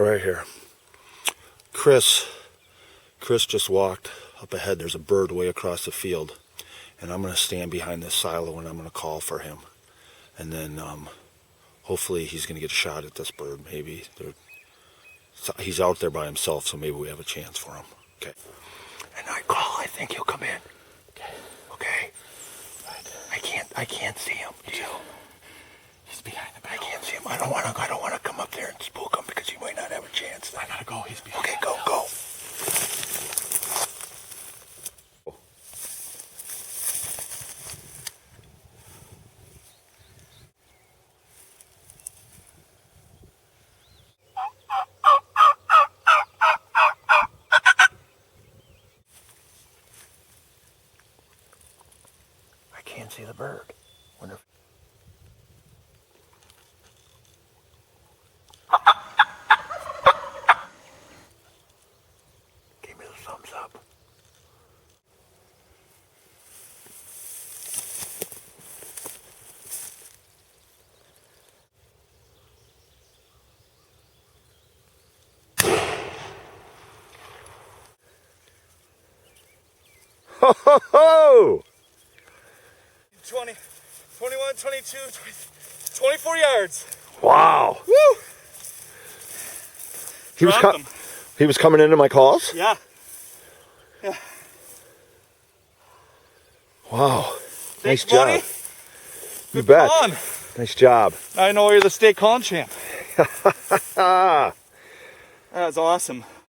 right here. Chris just walked up ahead. There's a bird way across the field. And I'm going to stand behind this silo and I'm going to call for him. And then hopefully he's going to get a shot at this bird. Maybe he's out there by himself, so maybe we have a chance for him. Okay. And I call. I think he'll come in. Okay. Okay. Right. I can't see him. Do you? He's behind the barrel. I can't see him. I don't want to come up there and spook him because he might not have a chance. I gotta go. He's behind. Okay. Go. Can't see the bird. Wonder if... Give me the thumbs up. Ho ho ho! 20, 21, 22, 24 yards. Wow. Woo! He was coming into my calls? Yeah. Wow. Thanks, nice job. buddy. You bet. On. Nice job. I know you're the state calling champ. That was awesome.